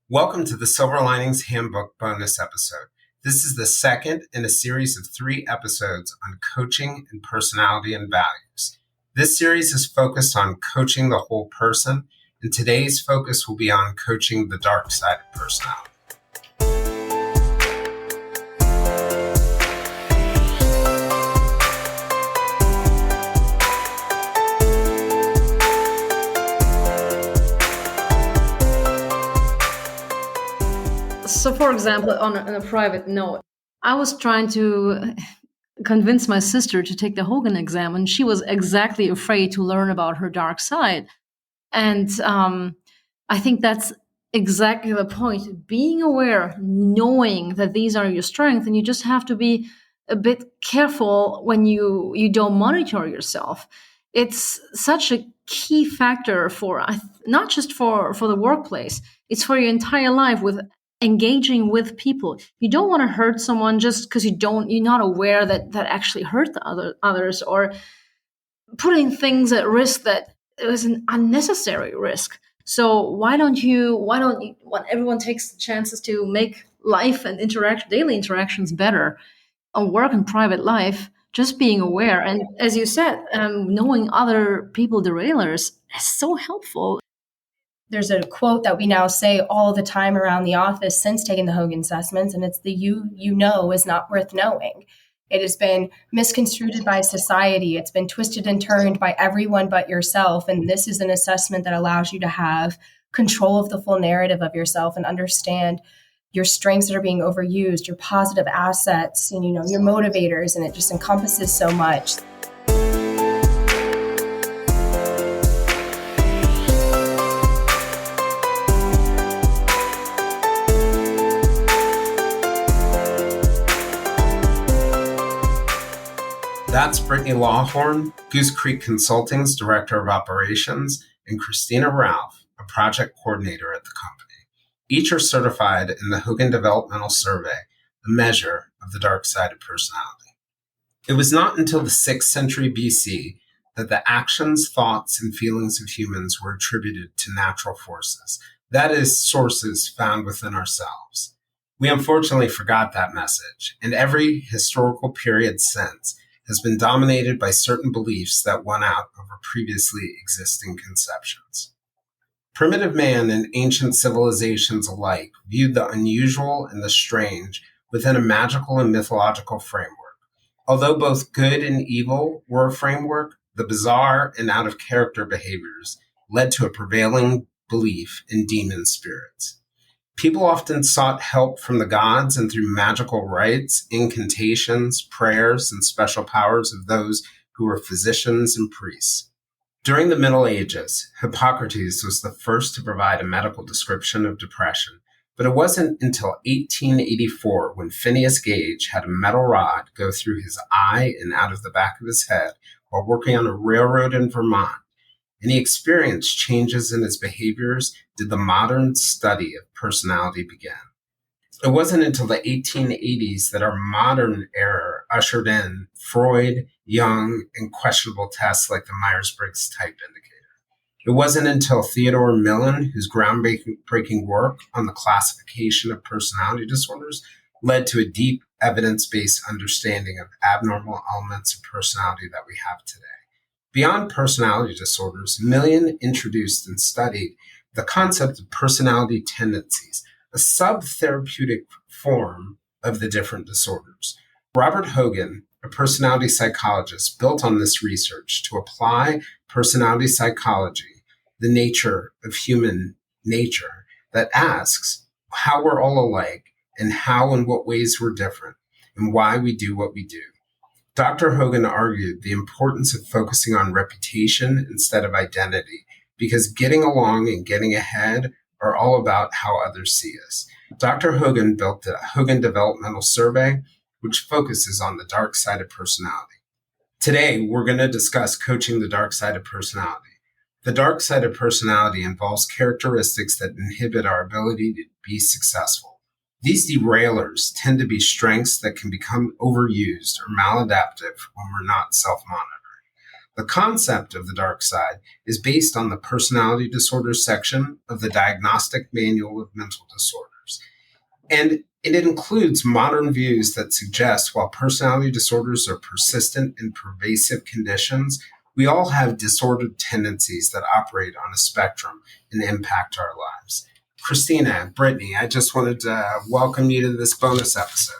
Welcome to the Silver Linings Handbook bonus episode. This is the second in a series of 3 episodes on coaching and personality and values. This series is focused on coaching the whole person, and today's focus will be on coaching the dark side of personality. So, for example, on a private note, I was trying to convince my sister to take the Hogan exam, and she was exactly afraid to learn about her dark side. And I think that's exactly the point. Being aware, knowing that these are your strengths, and you just have to be a bit careful when you don't monitor yourself. It's such a key factor for not just for the workplace. It's for your entire life with engaging with people. You don't want to hurt someone just because you're not aware that actually hurt the others, or putting things at risk that is an unnecessary risk. So why don't you when everyone takes the chances to make life and daily interactions better on work and private life, just being aware, and as you said, knowing other people derailers is so helpful. There's a quote that we now say all the time around the office since taking the Hogan assessments, and it's the you know is not worth knowing. It has been misconstrued by society. It's been twisted and turned by everyone but yourself. And this is an assessment that allows you to have control of the full narrative of yourself and understand your strengths that are being overused, your positive assets, and your motivators, and it just encompasses so much. That's Brittney Lawhorn, Goose Creek Consulting's Director of Operations, and Kristina Ralph, a project coordinator at the company. Each are certified in the Hogan Developmental Survey, a measure of the dark side of personality. It was not until the 6th century BC that the actions, thoughts, and feelings of humans were attributed to natural forces, that is, sources found within ourselves. We unfortunately forgot that message, and every historical period since has been dominated by certain beliefs that won out over previously existing conceptions. Primitive man and ancient civilizations alike viewed the unusual and the strange within a magical and mythological framework. Although both good and evil were a framework, the bizarre and out-of-character behaviors led to a prevailing belief in demon spirits. People often sought help from the gods and through magical rites, incantations, prayers, and special powers of those who were physicians and priests. During the Middle Ages, Hippocrates was the first to provide a medical description of depression, but it wasn't until 1884 when Phineas Gage had a metal rod go through his eye and out of the back of his head while working on a railroad in Vermont, and he experienced changes in his behaviors, did the modern study of personality begin. It wasn't until the 1880s that our modern era ushered in Freud, Jung, and questionable tests like the Myers-Briggs type indicator. It wasn't until Theodore Millon, whose groundbreaking work on the classification of personality disorders led to a deep evidence-based understanding of abnormal elements of personality that we have today. Beyond personality disorders, Millon introduced and studied the concept of personality tendencies, a sub-therapeutic form of the different disorders. Robert Hogan, a personality psychologist, built on this research to apply personality psychology, the nature of human nature, that asks how we're all alike and how and what ways we're different and why we do what we do. Dr. Hogan argued the importance of focusing on reputation instead of identity, because getting along and getting ahead are all about how others see us. Dr. Hogan built the Hogan Developmental Survey, which focuses on the dark side of personality. Today, we're going to discuss coaching the dark side of personality. The dark side of personality involves characteristics that inhibit our ability to be successful. These derailers tend to be strengths that can become overused or maladaptive when we're not self-monitoring. The concept of the dark side is based on the personality disorders section of the Diagnostic Manual of Mental Disorders. And it includes modern views that suggest while personality disorders are persistent and pervasive conditions, we all have disordered tendencies that operate on a spectrum and impact our lives. Kristina, Brittney, I just wanted to welcome you to this bonus episode.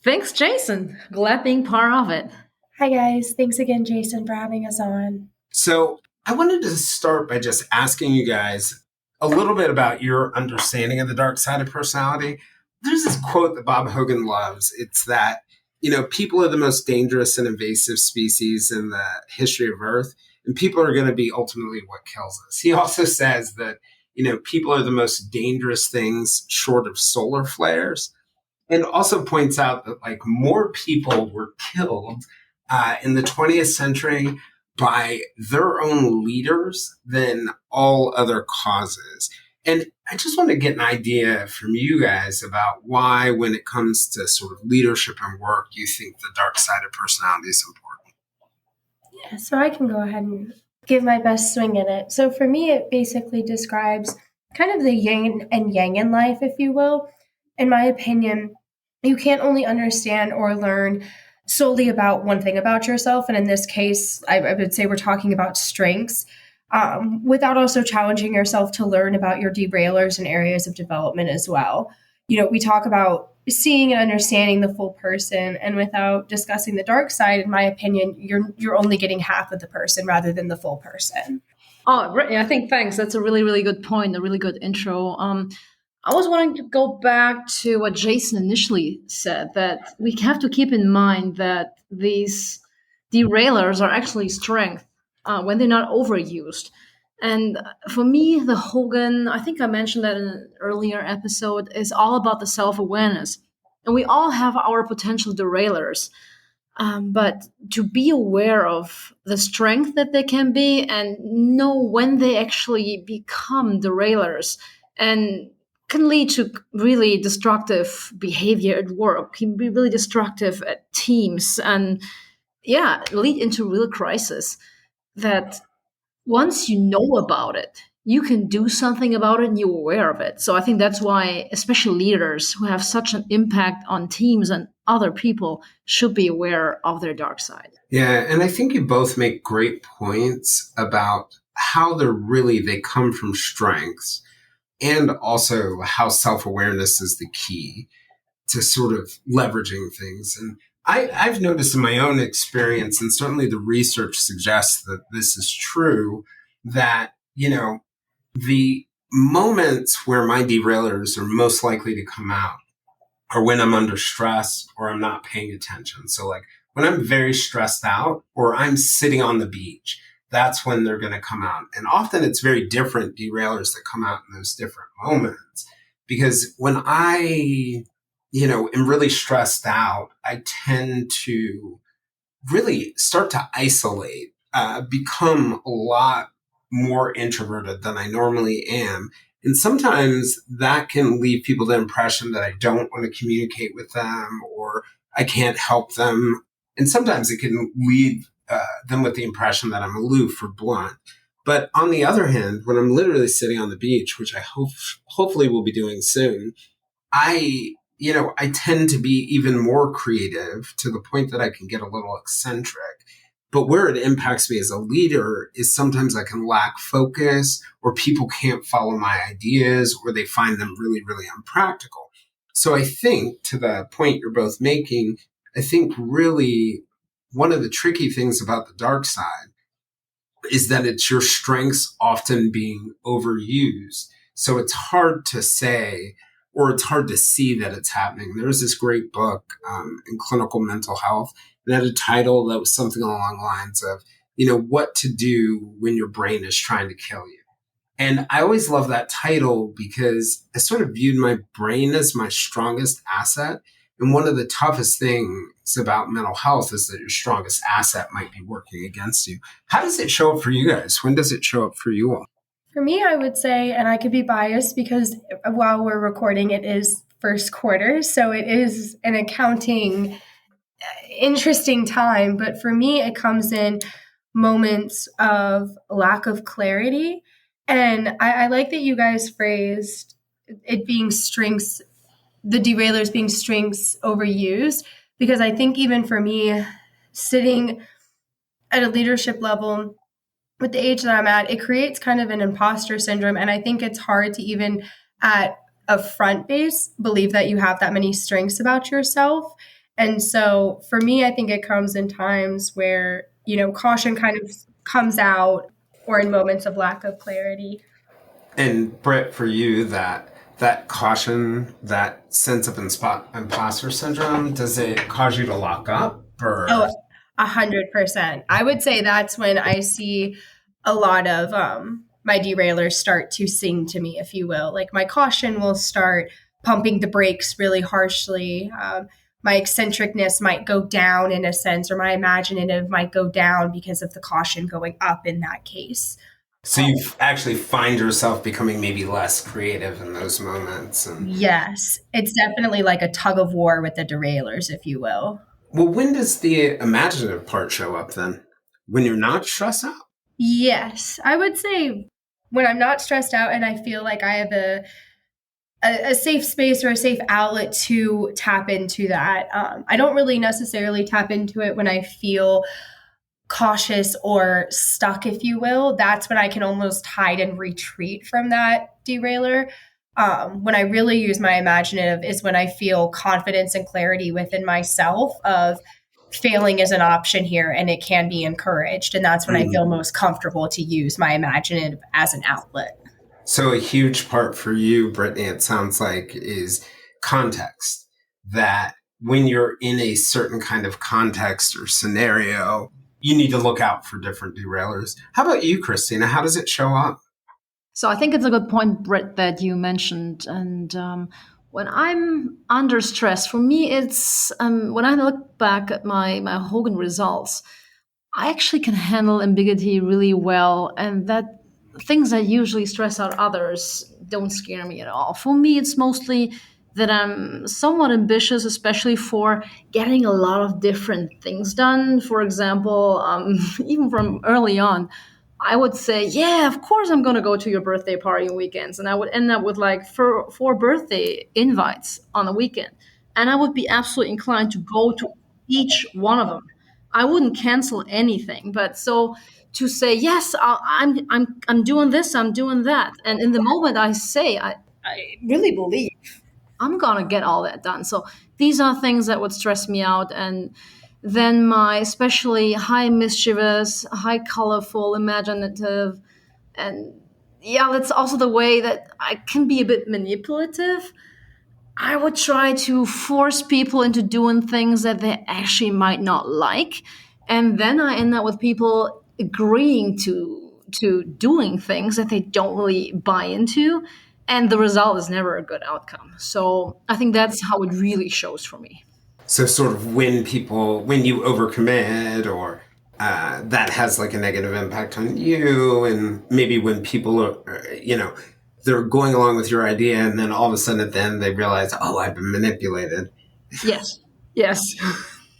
Thanks, Jayson. Glad being part of it. Hi, guys. Thanks again, Jayson, for having us on. So I wanted to start by just asking you guys a little bit about your understanding of the dark side of personality. There's this quote that Bob Hogan loves. It's that, people are the most dangerous and invasive species in the history of Earth, and people are going to be ultimately what kills us. He also says that, people are the most dangerous things short of solar flares, and also points out that more people were killed in the 20th century by their own leaders than all other causes. And I just want to get an idea from you guys about why, when it comes to sort of leadership and work, you think the dark side of personality is important. Yeah, so I can go ahead and give my best swing at it. So for me, it basically describes kind of the yin and yang in life, if you will. In my opinion, you can't only understand or learn solely about one thing about yourself. And in this case, I would say we're talking about strengths. Without also challenging yourself to learn about your derailers and areas of development as well. We talk about seeing and understanding the full person, and without discussing the dark side, in my opinion, you're only getting half of the person rather than the full person. Oh, Brittney, I think thanks. That's a really, really good point, a really good intro. I was wanting to go back to what Jayson initially said, that we have to keep in mind that these derailers are actually strength when they're not overused. And for me, the Hogan, I think I mentioned that in an earlier episode, is all about the self-awareness. And we all have our potential derailers. But to be aware of the strength that they can be and know when they actually become derailers and can lead to really destructive behavior at work, can be really destructive at teams, and lead into real crisis. That once you know about it, you can do something about it and you're aware of it. So I think that's why, especially leaders who have such an impact on teams and other people, should be aware of their dark side. Yeah, and I think you both make great points about how they come from strengths, and also how self-awareness is the key to sort of leveraging things. And I've noticed in my own experience, and certainly the research suggests that this is true, that, the moments where my derailers are most likely to come out are when I'm under stress or I'm not paying attention. So when I'm very stressed out or I'm sitting on the beach, that's when they're going to come out. And often it's very different derailers that come out in those different moments. Because when I, am really stressed out, I tend to really start to isolate, become a lot more introverted than I normally am. And sometimes that can leave people the impression that I don't want to communicate with them or I can't help them. And sometimes it can leave them with the impression that I'm aloof or blunt. But on the other hand, when I'm literally sitting on the beach, which I hopefully will be doing soon, I tend to be even more creative to the point that I can get a little eccentric. But where it impacts me as a leader is sometimes I can lack focus, or people can't follow my ideas, or they find them really, really unpractical. So I think, to the point you're both making, I think really one of the tricky things about the dark side is that it's your strengths often being overused. So it's hard to say, or it's hard to see that it's happening. There's this great book in clinical mental health that had a title that was something along the lines of, what to do when your brain is trying to kill you. And I always love that title because I sort of viewed my brain as my strongest asset. And one of the toughest things about mental health is that your strongest asset might be working against you. How does it show up for you guys? When does it show up for you all? For me, I would say, and I could be biased because while we're recording, it is first quarter. So it is an accounting interesting time. But for me, it comes in moments of lack of clarity. And I like that you guys phrased it being strengths, the derailers being strengths overused, because I think even for me, sitting at a leadership level with the age that I'm at, it creates kind of an imposter syndrome. And I think it's hard to even at a front base believe that you have that many strengths about yourself. And so for me, I think it comes in times where, caution kind of comes out or in moments of lack of clarity. And Britt, for you, that caution, that sense of imposter syndrome, does it cause you to lock up? Or Oh, 100%. I would say that's when I see a lot of my derailers start to sing to me, if you will. Like my caution will start pumping the brakes really harshly. My eccentricness might go down in a sense, or my imaginative might go down because of the caution going up in that case. so you actually find yourself becoming maybe less creative in those moments. And Yes, it's definitely like a tug of war with the derailers, if you will. well, when does the imaginative part show up then? When you're not stressed out? Yes, I would say when I'm not stressed out and I feel like I have a safe space or a safe outlet to tap into that. I don't really necessarily tap into it when I feel cautious or stuck, if you will. That's when I can almost hide and retreat from that derailer. When I really use my imaginative is when I feel confidence and clarity within myself of failing is an option here and it can be encouraged. And that's when I feel most comfortable to use my imaginative as an outlet. So a huge part for you, Brittany, it sounds like, is context. That when you're in a certain kind of context or scenario, you need to look out for different derailers. How about you, Kristina? How does it show up? So I think it's a good point, Britt, that you mentioned. And when I'm under stress, for me, it's when I look back at my Hogan results, I actually can handle ambiguity really well, and that things that usually stress out others don't scare me at all. For me, it's mostly that I'm somewhat ambitious, especially for getting a lot of different things done. For example, even from early on, I would say, yeah, of course I'm going to go to your birthday party on weekends. And I would end up with like four birthday invites on a weekend. And I would be absolutely inclined to go to each one of them. I wouldn't cancel anything. But so to say, yes, I'm doing this, I'm doing that. And in the moment I say, I really believe I'm going to get all that done. So these are things that would stress me out. And then my especially high mischievous, high colorful, imaginative, and yeah, that's also the way that I can be a bit manipulative. I would try to force people into doing things that they actually might not like. And then I end up with people agreeing to doing things that they don't really buy into. And the result is never a good outcome. So I think that's how it really shows for me. So sort of when you overcommit or that has like a negative impact on you, and maybe when people are, they're going along with your idea and then all of a sudden at the end they realize, oh, I've been manipulated. Yes. Yes.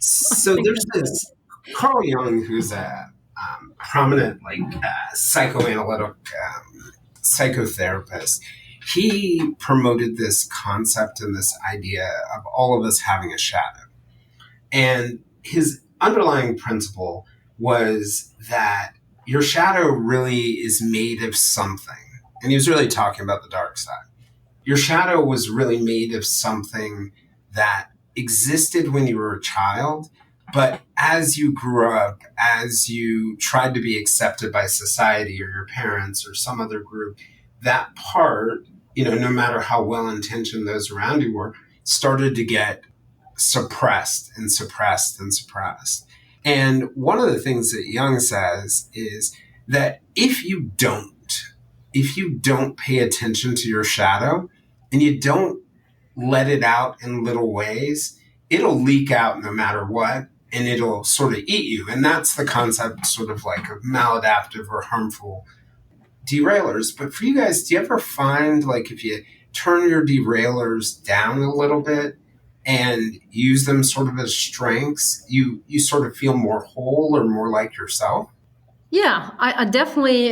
So there's this Carl Jung, who's a prominent psychoanalytic psychotherapist. He promoted this concept and this idea of all of us having a shadow. And his underlying principle was that your shadow really is made of something. And he was really talking about the dark side. Your shadow was really made of something that existed when you were a child, but as you grew up, as you tried to be accepted by society or your parents or some other group, that part, no matter how well-intentioned those around you were, started to get suppressed and suppressed and suppressed. And one of the things that Jung says is that if you don't pay attention to your shadow and you don't let it out in little ways, it'll leak out no matter what, and it'll sort of eat you. And that's the concept sort of like of maladaptive or harmful derailers. But for you guys, do you ever find like if you turn your derailers down a little bit and use them sort of as strengths, you sort of feel more whole or more like yourself? Yeah, I definitely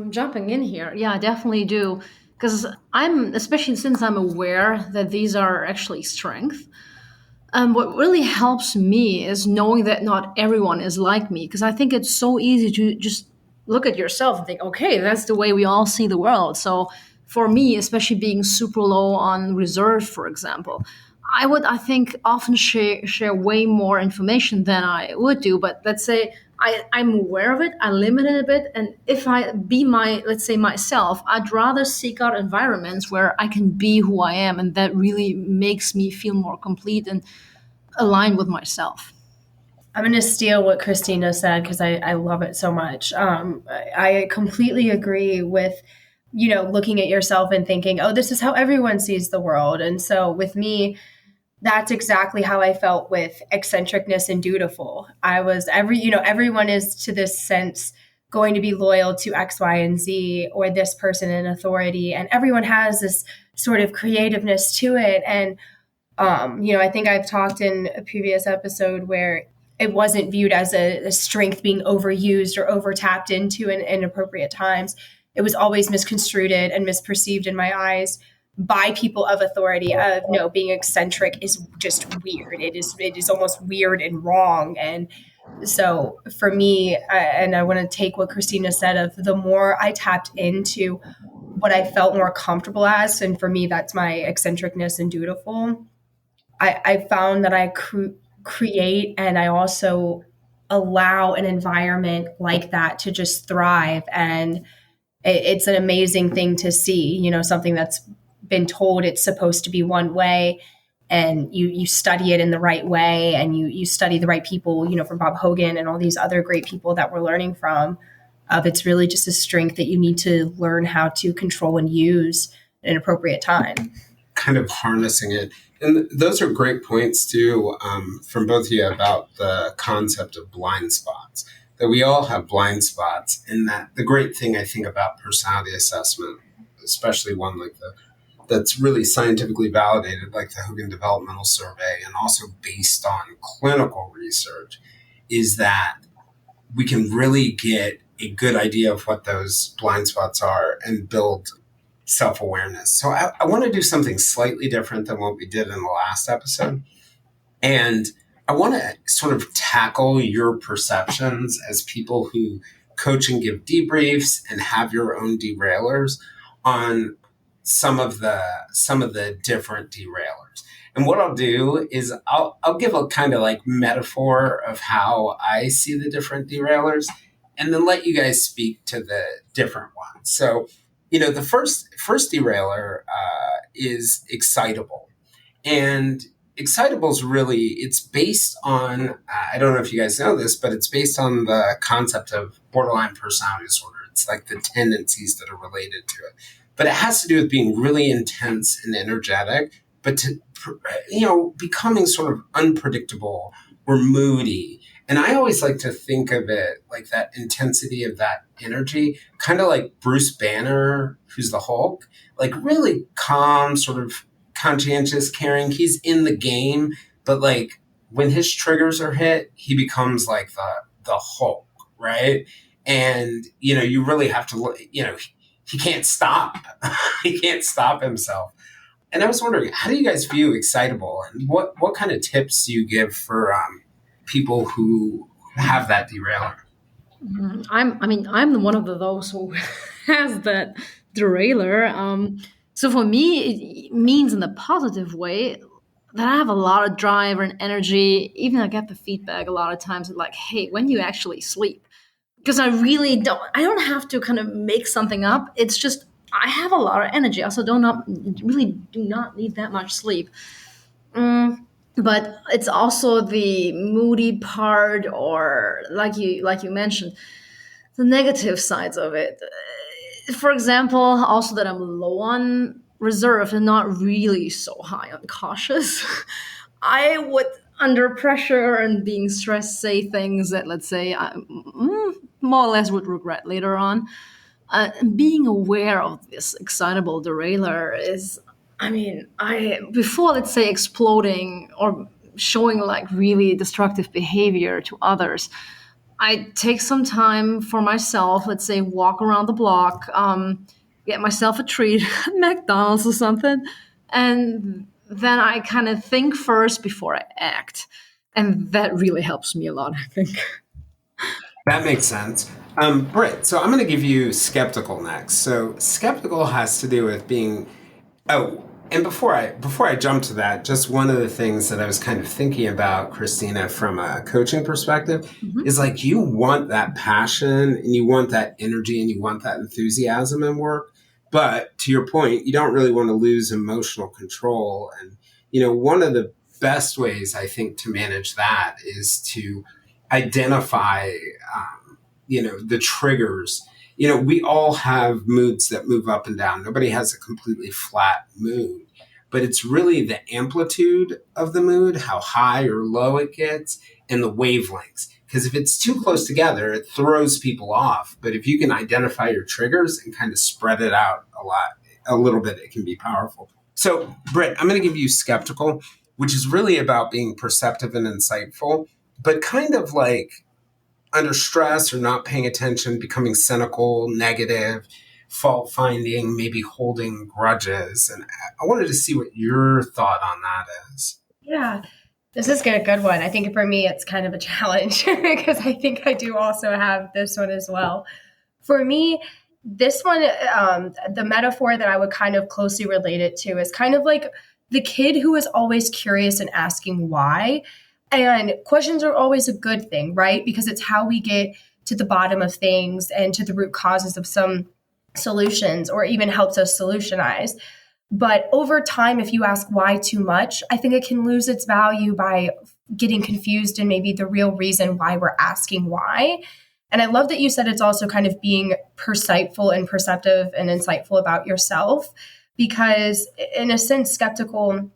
jumping in here. Yeah, I definitely do because I'm especially since I'm aware that these are actually strengths. What really helps me is knowing that not everyone is like me, because I think it's so easy to just look at yourself and think, okay, that's the way we all see the world. So for me, especially being super low on reserve, for example, I think, often share way more information than I would do. But let's say I'm aware of it, I limit it a bit. And if I be let's say myself, I'd rather seek out environments where I can be who I am. And that really makes me feel more complete and aligned with myself. I'm going to steal what Kristina said because I love it so much. I completely agree with, looking at yourself and thinking, oh, this is how everyone sees the world. And so with me, that's exactly how I felt with eccentricness and dutiful. I was everyone is to this sense going to be loyal to X, Y, and Z or this person in authority. And everyone has this sort of creativeness to it. And I think I've talked in a previous episode where it wasn't viewed as a strength being overused or over tapped into in inappropriate times. It was always misconstrued and misperceived in my eyes by people of authority of no, being eccentric is just weird. It is almost weird and wrong. And so for me, and I want to take what Kristina said of the more I tapped into what I felt more comfortable as, and for me, that's my eccentricness and dutiful. I found that I create and I also allow an environment like that to just thrive. And it's an amazing thing to see, something that's been told it's supposed to be one way and you study it in the right way and you study the right people, from Bob Hogan and all these other great people that we're learning from. It's really just a strength that you need to learn how to control and use at an appropriate time. Kind of harnessing it. And those are great points too, from both of you about the concept of blind spots, that we all have blind spots. And that the great thing I think about personality assessment, especially one like that's really scientifically validated, like the Hogan Developmental Survey, and also based on clinical research, is that we can really get a good idea of what those blind spots are and build self-awareness. So I want to do something slightly different than what we did in the last episode. And I want to sort of tackle your perceptions as people who coach and give debriefs and have your own derailers on some of the different derailers. And what I'll do is I'll give a kind of like metaphor of how I see the different derailers and then let you guys speak to the different ones. So, the first derailer is excitable. And excitable is really, it's based on, I don't know if you guys know this, but it's based on the concept of borderline personality disorder. It's like the tendencies that are related to it. But it has to do with being really intense and energetic, but becoming sort of unpredictable or moody. And I always like to think of it like that intensity of that energy, kind of like Bruce Banner, who's the Hulk, like really calm, sort of conscientious, caring. He's in the game, but like when his triggers are hit, he becomes like the Hulk, right? And you really have to, he can't stop. He can't stop himself. And I was wondering, how do you guys view excitable, and what kind of tips do you give for people who have that derailer? I'm one of those who has that derailer. So for me, it means in the positive way that I have a lot of drive and energy. Even I get the feedback a lot of times like, hey, when you actually sleep, because I don't have to kind of make something up. It's just, I have a lot of energy. I also really do not need that much sleep. But it's also the moody part, or like you mentioned, the negative sides of it. For example, also that I'm low on reserve and not really so high on cautious. I would, under pressure and being stressed, say things that, let's say, I more or less would regret later on. Being aware of this excitable derailer is, I before, let's say, exploding or showing like really destructive behavior to others, I take some time for myself, let's say walk around the block, get myself a treat at McDonald's or something, and then I kind of think first before I act. And that really helps me a lot, I think. That makes sense. Britt, so I'm going to give you skeptical next. So skeptical has to do with being. Oh, and before I jump to that, just one of the things that I was kind of thinking about, Kristina, from a coaching perspective, is like you want that passion and you want that energy and you want that enthusiasm in work. But to your point, you don't really want to lose emotional control. And, one of the best ways I think to manage that is to identify, the triggers. We all have moods that move up and down. Nobody has a completely flat mood, but it's really the amplitude of the mood, how high or low it gets, and the wavelengths. Because if it's too close together, it throws people off. But if you can identify your triggers and kind of spread it out a little bit, it can be powerful. So, Britt, I'm going to give you skeptical, which is really about being perceptive and insightful, but kind of like under stress or not paying attention, becoming cynical, negative, fault finding, maybe holding grudges. And I wanted to see what your thought on that is. Yeah, this is a good one. I think for me, it's kind of a challenge because I think I do also have this one as well. For me, this one, the metaphor that I would kind of closely relate it to is kind of like the kid who is always curious and asking why. And questions are always a good thing, right? Because it's how we get to the bottom of things and to the root causes of some solutions, or even helps us solutionize. But over time, if you ask why too much, I think it can lose its value by getting confused in maybe the real reason why we're asking why. And I love that you said it's also kind of being perceptive and insightful about yourself, because in a sense, skeptical,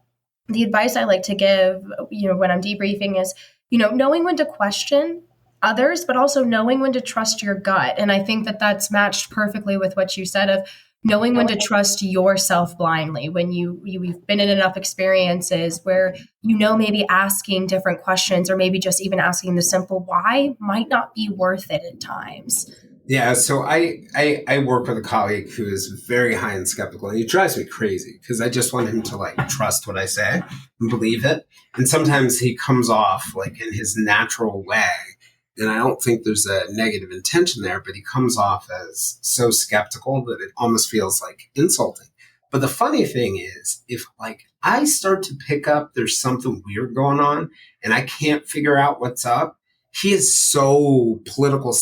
the advice I like to give, when I'm debriefing is, knowing when to question others, but also knowing when to trust your gut. And I think that that's matched perfectly with what you said of knowing when to trust yourself blindly, when you've been in enough experiences where, maybe asking different questions or maybe just even asking the simple why might not be worth it at times. Yeah, so I work with a colleague who is very high and skeptical, and he drives me crazy because I just want him to trust what I say and believe it. And sometimes he comes off in his natural way, and I don't think there's a negative intention there, but he comes off as so skeptical that it almost feels insulting. But the funny thing is, if I start to pick up there's something weird going on and I can't figure out what's up, he is so politically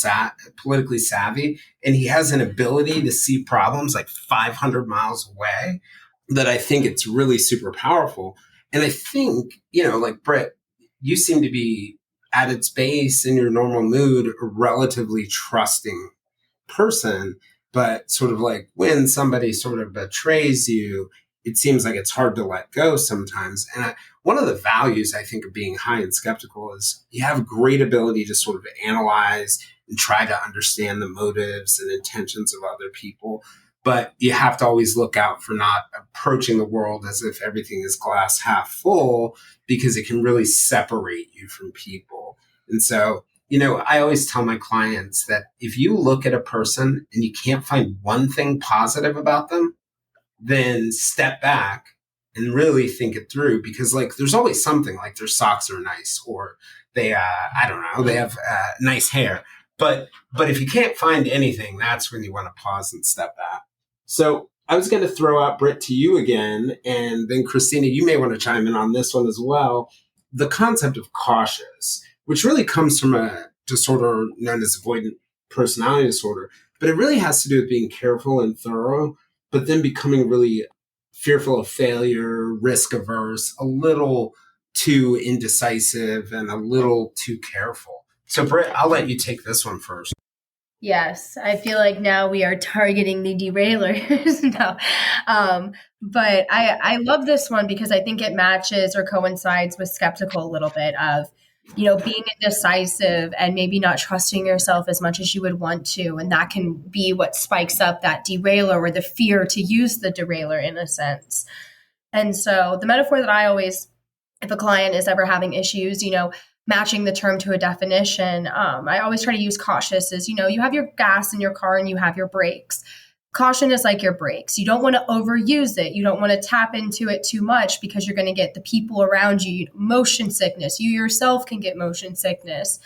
savvy, and he has an ability to see problems 500 miles away that I think it's really super powerful. And I think, Britt, you seem to be at its base in your normal mood, a relatively trusting person, but sort of when somebody sort of betrays you, it seems like it's hard to let go sometimes. And one of the values, I think, of being high and skeptical is you have great ability to sort of analyze and try to understand the motives and intentions of other people. But you have to always look out for not approaching the world as if everything is glass half full, because it can really separate you from people. And so, I always tell my clients that if you look at a person and you can't find one thing positive about them, then step back and really think it through, because there's always something, their socks are nice, or they I don't know, they have nice hair. But if you can't find anything, that's when you want to pause and step back. So I was going to throw out Britt to you again, and then Kristina, you may want to chime in on this one as well. The concept of cautious, which really comes from a disorder known as avoidant personality disorder, but it really has to do with being careful and thorough, but then becoming really fearful of failure, risk averse, a little too indecisive, and a little too careful. So Britt, I'll let you take this one first. Yes, I feel like now we are targeting the derailers. No. But I love this one because I think it matches or coincides with skeptical a little bit of, being indecisive and maybe not trusting yourself as much as you would want to. And that can be what spikes up that derailer or the fear to use the derailer in a sense. And so the metaphor that I always, if a client is ever having issues, matching the term to a definition. I always try to use cautious as, you have your gas in your car and you have your brakes. Caution is like your brakes. You don't want to overuse it. You don't want to tap into it too much because you're going to get the people around you motion sickness. You yourself can get motion sickness.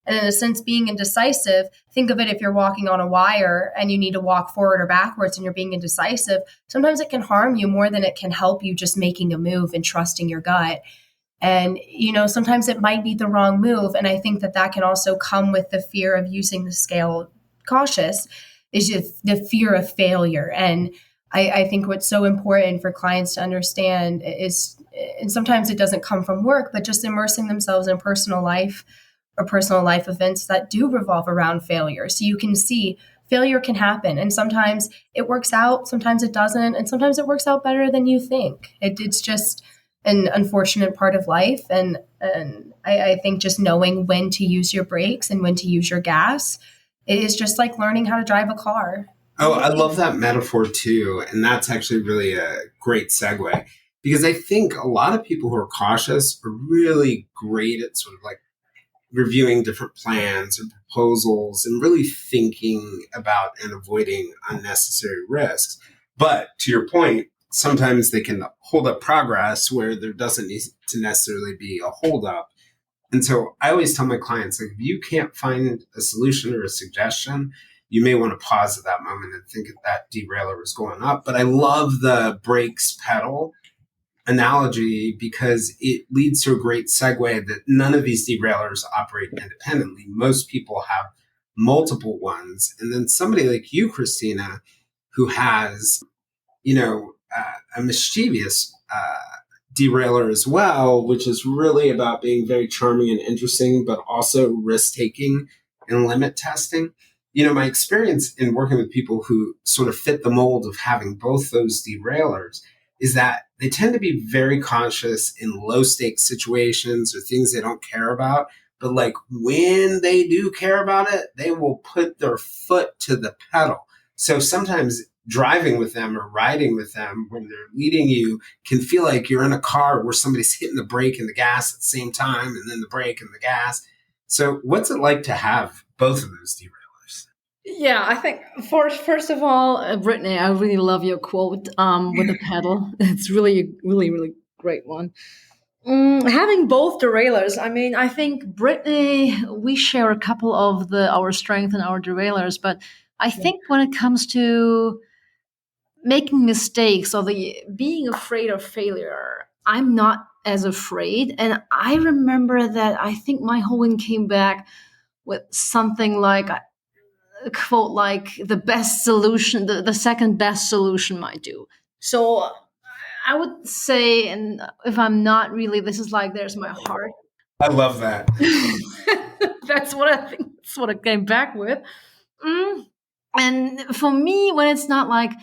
And in a sense, being indecisive, think of it if you're walking on a wire and you need to walk forward or backwards and you're being indecisive, sometimes it can harm you more than it can help you just making a move and trusting your gut. And, sometimes it might be the wrong move. And I think that can also come with the fear of using the scale cautious, is just the fear of failure. And I think what's so important for clients to understand is, and sometimes it doesn't come from work, but just immersing themselves in personal life or personal life events that do revolve around failure. So you can see failure can happen. And sometimes it works out, sometimes it doesn't, and sometimes it works out better than you think. It's just an unfortunate part of life. And I think just knowing when to use your brakes and when to use your gas, it is just like learning how to drive a car. Oh, I love that metaphor too. And that's actually really a great segue, because I think a lot of people who are cautious are really great at sort of like reviewing different plans and proposals and really thinking about and avoiding unnecessary risks. But to your point, sometimes they can hold up progress where there doesn't need to necessarily be a holdup. And so I always tell my clients, like, if you can't find a solution or a suggestion, you may want to pause at that moment and think that derailleur is going up. But I love the brakes pedal analogy because it leads to a great segue that none of these derailleurs operate independently. Most people have multiple ones. And then somebody like you, Kristina, who has, a mischievous derailleur as well, which is really about being very charming and interesting, but also risk-taking and limit testing. My experience in working with people who sort of fit the mold of having both those derailleurs is that they tend to be very conscious in low-stakes situations or things they don't care about. But like when they do care about it, they will put their foot to the pedal. So sometimes driving with them or riding with them when they're leading you can feel like you're in a car where somebody's hitting the brake and the gas at the same time, and then the brake and the gas. So what's it like to have both of those derailleurs? Yeah, I think first of all, Brittney, I really love your quote with the pedal. It's really, really, really great one. Having both derailleurs, I think Brittney, we share a couple of our strengths and our derailleurs, but I think when it comes to making mistakes or being afraid of failure, I'm not as afraid. And I remember that I think my Hogan came back with something like a quote like the best solution, the second best solution might do. So I would say, and if I'm not really, this is like there's my heart. I love that. That's what I think. That's what I came back with. And for me, when it's not like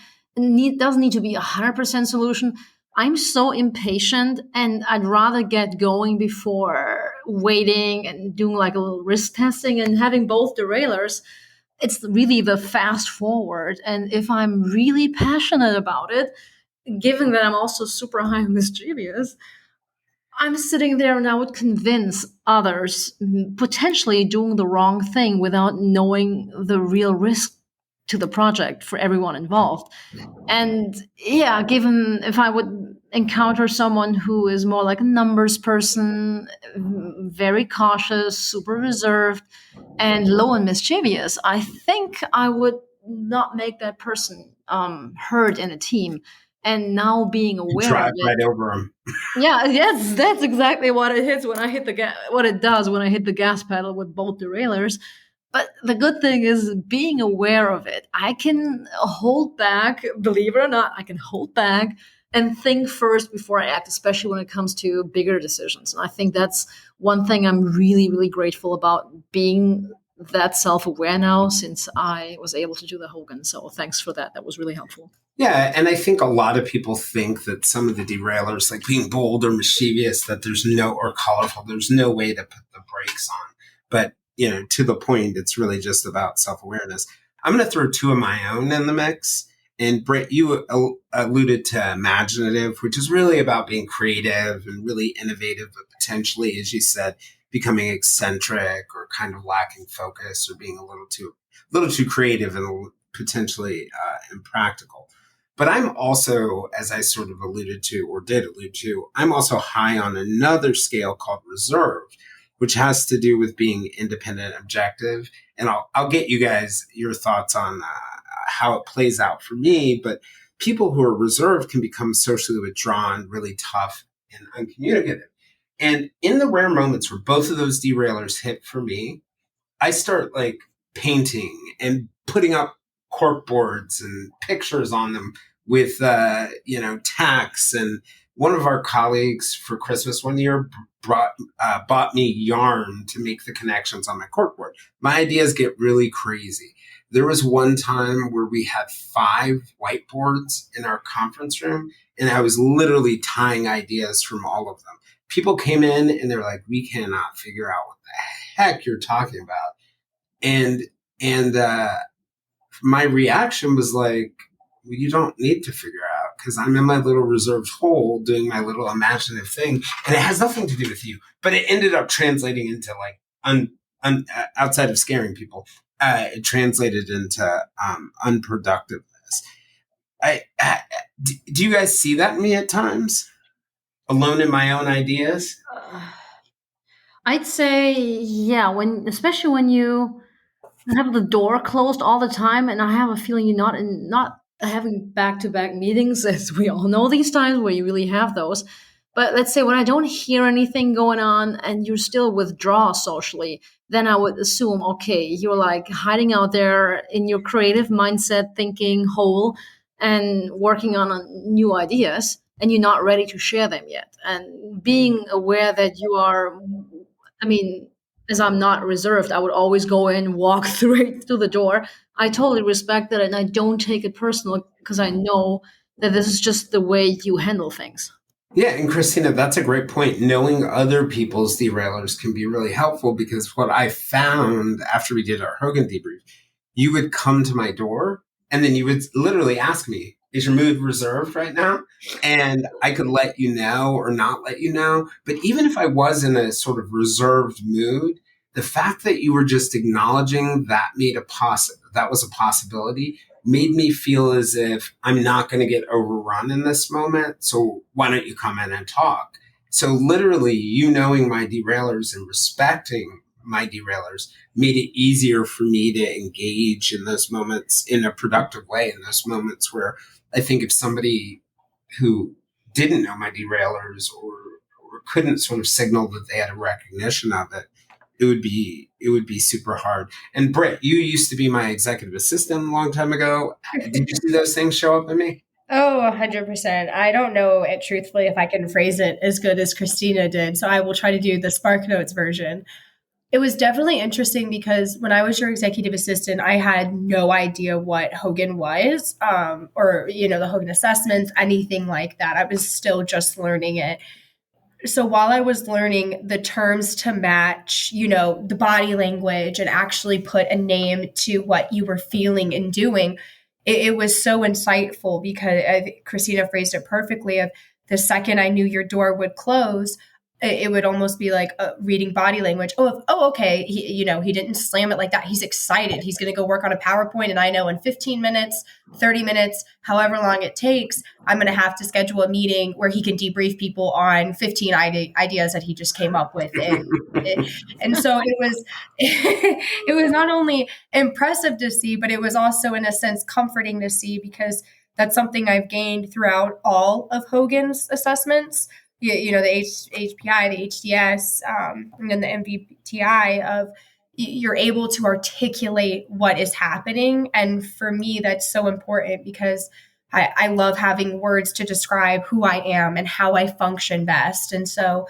doesn't need to be 100% solution, I'm so impatient and I'd rather get going before waiting and doing like a little risk testing. And having both derailleurs, it's really the fast forward. And if I'm really passionate about it, given that I'm also super high mischievous, I'm sitting there and I would convince others potentially doing the wrong thing without knowing the real risk to the project for everyone involved. And yeah, given if I would encounter someone who is more like a numbers person, very cautious, super reserved, and low and mischievous, I think I would not make that person heard in a team. And now being aware drive of it, right over them. yeah, yes, that's exactly what it hits when I hit what it does when I hit the gas pedal with both derailleurs. But the good thing is being aware of it. I can hold back, believe it or not, I can hold back and think first before I act, especially when it comes to bigger decisions. And I think that's one thing I'm really, really grateful about, being that self-aware now since I was able to do the Hogan. So thanks for that. That was really helpful. Yeah, and I think a lot of people think that some of the derailleurs, like being bold or mischievous, that or colorful, there's no way to put the brakes on. But to the point, it's really just about self-awareness. I'm going to throw two of my own in the mix. And Britt, you alluded to imaginative, which is really about being creative and really innovative, but potentially, as you said, becoming eccentric or kind of lacking focus or being a little too creative and potentially impractical. But I'm also, as I sort of alluded to or did allude to, I'm also high on another scale called reserved, which has to do with being independent, objective. And I'll get you guys your thoughts on how it plays out for me. But people who are reserved can become socially withdrawn, really tough and uncommunicative. And in the rare moments where both of those derailers hit for me, I start like painting and putting up cork boards and pictures on them with, tacks. And one of our colleagues for Christmas one year bought me yarn to make the connections on my corkboard. My ideas get really crazy. There was one time where we had 5 whiteboards in our conference room, and I was literally tying ideas from all of them. People came in and they're like, we cannot figure out what the heck you're talking about. And my reaction was like, well, you don't need to figure out because I'm in my little reserved hole doing my little imaginative thing. And it has nothing to do with you. But it ended up translating into like, outside of scaring people, it translated into unproductiveness. Do you guys see that in me at times? Alone in my own ideas? I'd say, yeah, especially when you have the door closed all the time, and I have a feeling you're not having back-to-back meetings, as we all know these times where you really have those. But let's say when I don't hear anything going on and you still withdraw socially, then I would assume, okay, you're like hiding out there in your creative mindset thinking hole and working on new ideas, and you're not ready to share them yet. And being aware that you are, as I'm not reserved, I would always go in, walk through the door. I totally respect that, and I don't take it personal because I know that this is just the way you handle things. Yeah, and Kristina, that's a great point. Knowing other people's derailers can be really helpful because what I found after we did our Hogan debrief, you would come to my door and then you would literally ask me, is your mood reserved right now? And I could let you know or not let you know. But even if I was in a sort of reserved mood, the fact that you were just acknowledging that that was a possibility made me feel as if I'm not going to get overrun in this moment. So why don't you come in and talk? So literally, you knowing my derailers and respecting my derailers made it easier for me to engage in those moments in a productive way, in those moments where I think if somebody who didn't know my derailers or couldn't sort of signal that they had a recognition of it, it would be super hard. And Britt, you used to be my executive assistant a long time ago. Did you see those things show up in me? Oh, 100%. I don't know it truthfully if I can phrase it as good as Kristina did. So I will try to do the Spark Notes version. It was definitely interesting because when I was your executive assistant, I had no idea what Hogan was, or, the Hogan assessments, anything like that. I was still just learning it. So while I was learning the terms to match, the body language and actually put a name to what you were feeling and doing, it was so insightful because Kristina phrased it perfectly of the second I knew your door would close, it would almost be like reading body language. Okay. He didn't slam it like that. He's excited. He's going to go work on a PowerPoint. And I know in 15 minutes, 30 minutes, however long it takes, I'm going to have to schedule a meeting where he can debrief people on 15 ideas that he just came up with. And so it was, it was not only impressive to see, but it was also in a sense comforting to see because that's something I've gained throughout all of Hogan's assessments. The HPI, the HDS, and then the MBTI of you're able to articulate what is happening. And for me, that's so important because I love having words to describe who I am and how I function best. And so,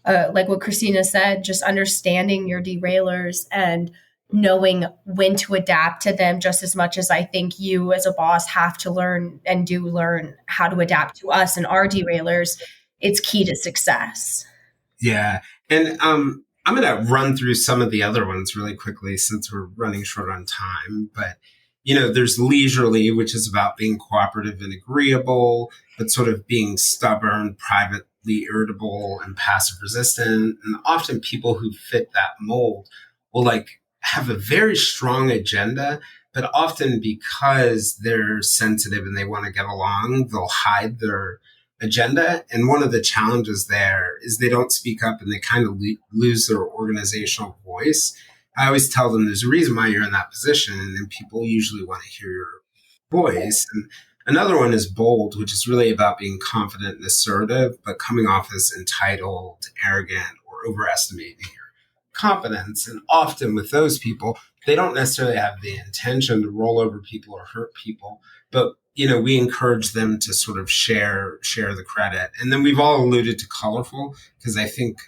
like what Kristina said, just understanding your derailers and knowing when to adapt to them just as much as I think you as a boss have to learn and do learn how to adapt to us and our derailers. It's key to success. Yeah. And I'm going to run through some of the other ones really quickly since we're running short on time. But, there's leisurely, which is about being cooperative and agreeable, but sort of being stubborn, irritable and passive resistant. And often people who fit that mold will like have a very strong agenda, but often because they're sensitive and they want to get along, they'll hide their agenda. And one of the challenges there is they don't speak up and they kind of lose their organizational voice. I always tell them there's a reason why you're in that position, and then people usually want to hear your voice. And another one is bold, which is really about being confident and assertive, but coming off as entitled, arrogant, or overestimating your competence. And often with those people, they don't necessarily have the intention to roll over people or hurt people, but we encourage them to sort of share the credit. And then we've all alluded to colorful, because I think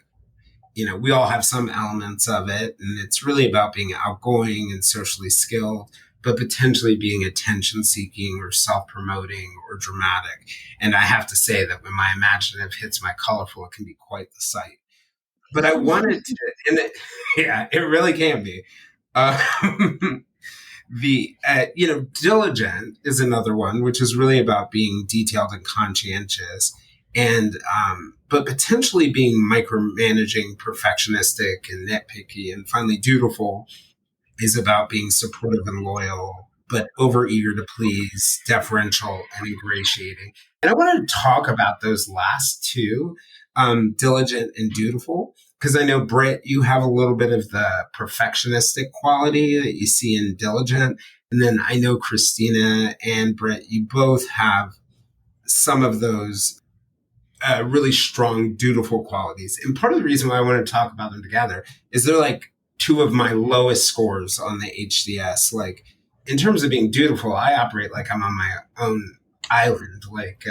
we all have some elements of it, and it's really about being outgoing and socially skilled, but potentially being attention seeking or self-promoting or dramatic. And I have to say that when my imaginative hits my colorful, it can be quite the sight. But I wanted to, and it really can be. Diligent is another one, which is really about being detailed and conscientious, and but potentially being micromanaging, perfectionistic, and nitpicky. And finally, dutiful is about being supportive and loyal, but overeager to please, deferential, and ingratiating. And I want to talk about those last two, diligent and dutiful, because I know, Britt, you have a little bit of the perfectionistic quality that you see in diligent. And then I know Kristina and Britt, you both have some of those really strong, dutiful qualities. And part of the reason why I want to talk about them together is they're like two of my lowest scores on the HDS. Like, in terms of being dutiful, I operate like I'm on my own island. Like,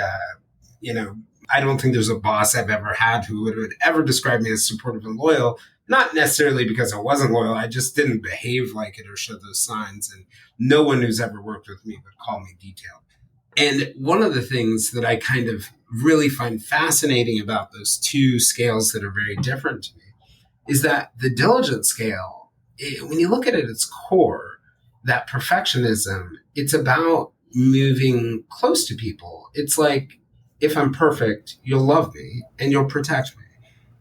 I don't think there's a boss I've ever had who would ever describe me as supportive and loyal. Not necessarily because I wasn't loyal. I just didn't behave like it or show those signs. And no one who's ever worked with me would call me detailed. And one of the things that I kind of really find fascinating about those two scales that are very different to me is that the diligent scale, when you look at it at its core, that perfectionism, it's about moving close to people. It's like, if I'm perfect, you'll love me and you'll protect me.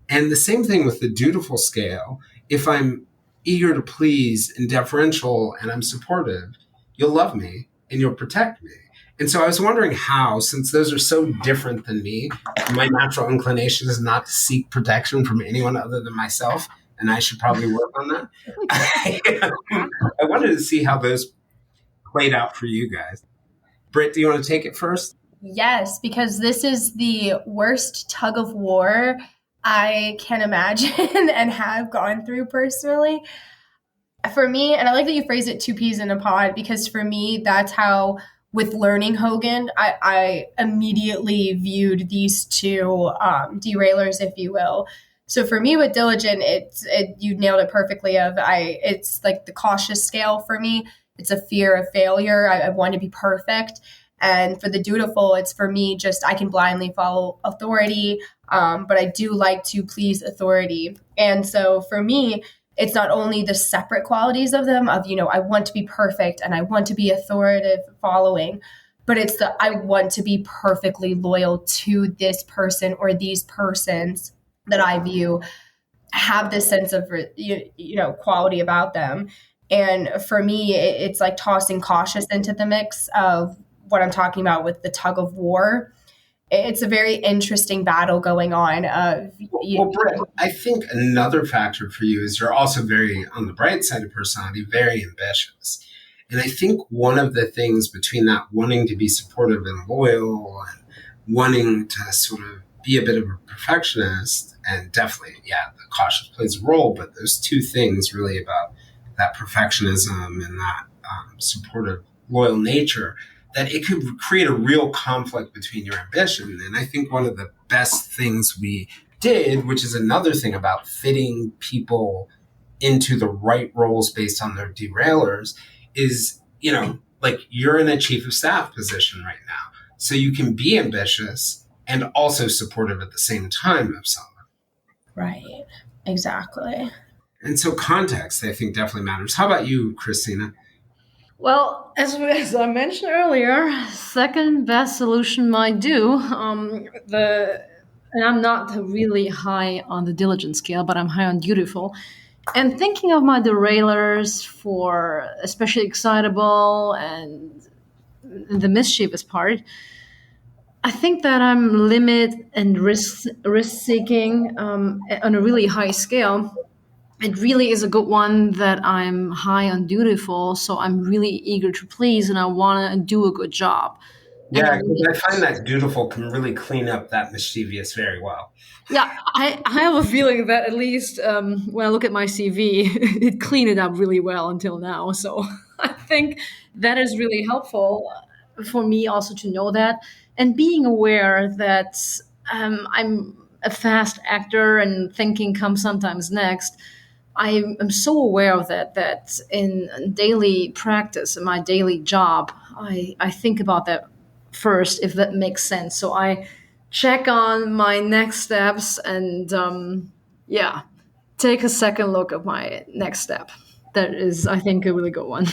And the same thing with the dutiful scale. If I'm eager to please and deferential and I'm supportive, you'll love me and you'll protect me. And so I was wondering how, since those are so different than me, my natural inclination is not to seek protection from anyone other than myself, and I should probably work on that. I wanted to see how those played out for you guys. Britt, do you want to take it first? Yes, because this is the worst tug of war I can imagine and have gone through personally. For me, and I like that you phrase it two peas in a pod, because for me, that's how, with learning Hogan, I immediately viewed these two derailers, if you will. So for me with diligent, you nailed it perfectly. It's like the cautious scale for me. It's a fear of failure. I want to be perfect. And for the dutiful, it's for me just I can blindly follow authority, but I do like to please authority. And so for me, it's not only the separate qualities of them of, I want to be perfect and I want to be authoritative following, but it's I want to be perfectly loyal to this person or these persons that I view have this sense of, quality about them. And for me, it's like tossing cautious into the mix of what I'm talking about with the tug of war. It's a very interesting battle going on. Well, Britt, I think another factor for you is you're also very, on the bright side of personality, very ambitious. And I think one of the things between that wanting to be supportive and loyal and wanting to sort of be a bit of a perfectionist, and definitely, the cautious plays a role, but those two things really about that perfectionism and that supportive, loyal nature, that it could create a real conflict between your ambition. And I think one of the best things we did, which is another thing about fitting people into the right roles based on their derailers, is, like you're in a chief of staff position right now. So you can be ambitious and also supportive at the same time of someone. Right. Exactly. And so context, I think, definitely matters. How about you, Kristina? Well, as I mentioned earlier, second best solution might do. And I'm not really high on the diligent scale, but I'm high on dutiful. And thinking of my derailers for especially excitable and the mischievous part, I think that I'm limit and risk seeking on a really high scale. It really is a good one that I'm high on dutiful, so I'm really eager to please and I want to do a good job. And I Yeah, because really, I find that dutiful can really clean up that mischievous very well. yeah, I have a feeling that at least when I look at my CV, it cleaned it up really well until now. So I think that is really helpful for me also to know that and being aware that I'm a fast actor and thinking comes sometimes next. I am so aware of that in daily practice, in my daily job, I think about that first, if that makes sense. So I check on my next steps and, yeah, take a second look at my next step. That is, I think, a really good one.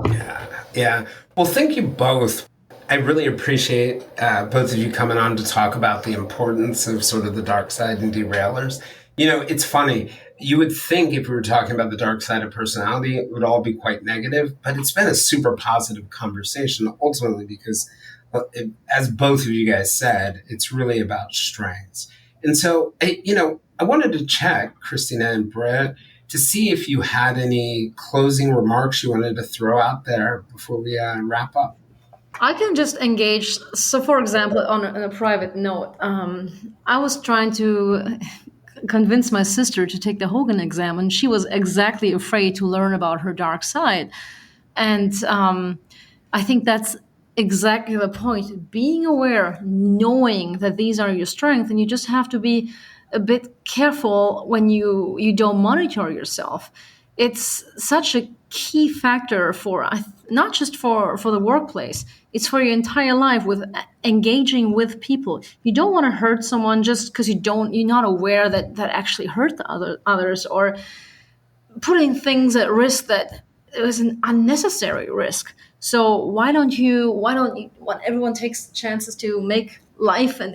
Yeah, yeah. Well, thank you both. I really appreciate both of you coming on to talk about the importance of sort of the dark side and derailers. It's funny. You would think if we were talking about the dark side of personality, it would all be quite negative, but it's been a super positive conversation ultimately because, as both of you guys said, it's really about strengths. And so, I wanted to check, Kristina and Britt, to see if you had any closing remarks you wanted to throw out there before we wrap up. I can just engage. So, for example, on a private note, I was trying to convince my sister to take the Hogan exam, and she was exactly afraid to learn about her dark side. And I think that's exactly the point. Being aware, knowing that these are your strengths, and you just have to be a bit careful when you don't monitor yourself. It's such a key factor for not just for the workplace. It's for your entire life with engaging with people. You don't want to hurt someone just because you're not aware that actually hurt the others, or putting things at risk that it was an unnecessary risk. So why don't you when everyone takes chances to make life and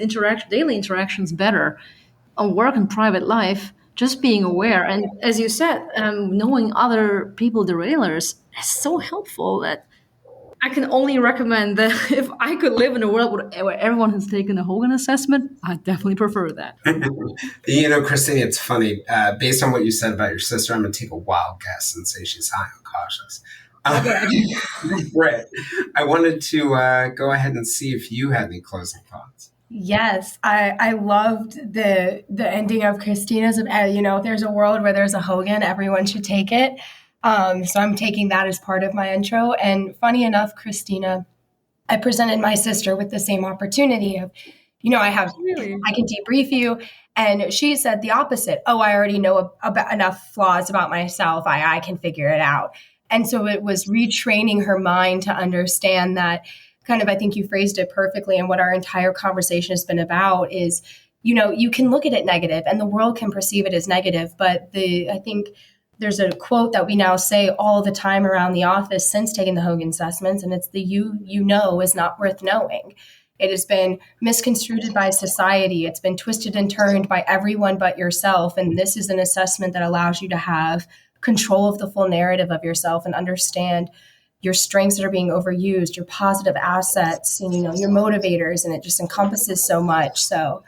daily interactions better on work and private life, just being aware and, as you said, knowing other people derailers is so helpful that I can only recommend that if I could live in a world where everyone has taken a Hogan assessment, I definitely prefer that. Christine, it's funny. Based on what you said about your sister, I'm going to take a wild guess and say she's high on cautious. Brett, I wanted to go ahead and see if you had any closing thoughts. Yes, I loved the ending of Kristina's. If there's a world where there's a Hogan, everyone should take it. So I'm taking that as part of my intro. And funny enough, Kristina, I presented my sister with the same opportunity of, Really? I can debrief you. And she said the opposite. Oh, I already know about enough flaws about myself. I can figure it out. And so it was retraining her mind to understand that kind of, I think you phrased it perfectly. And what our entire conversation has been about is, you can look at it negative and the world can perceive it as negative. But I think there's a quote that we now say all the time around the office since taking the Hogan assessments, and it's the you know is not worth knowing. It has been misconstrued by society. It's been twisted and turned by everyone but yourself. And this is an assessment that allows you to have control of the full narrative of yourself and understand your strengths that are being overused, your positive assets, and your motivators, and it just encompasses so much. So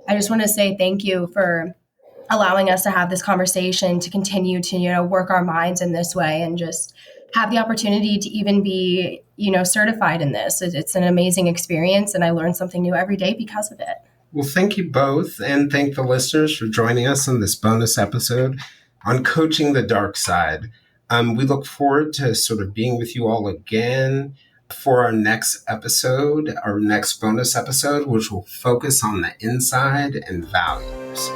I just want to say thank you for allowing us to have this conversation, to continue to work our minds in this way, and just have the opportunity to even be certified in this. It's an amazing experience, and I learn something new every day because of it. Well, thank you both, and thank the listeners for joining us in this bonus episode on coaching the dark side. We look forward to sort of being with you all again for our next episode, our next bonus episode, which will focus on the inside and values.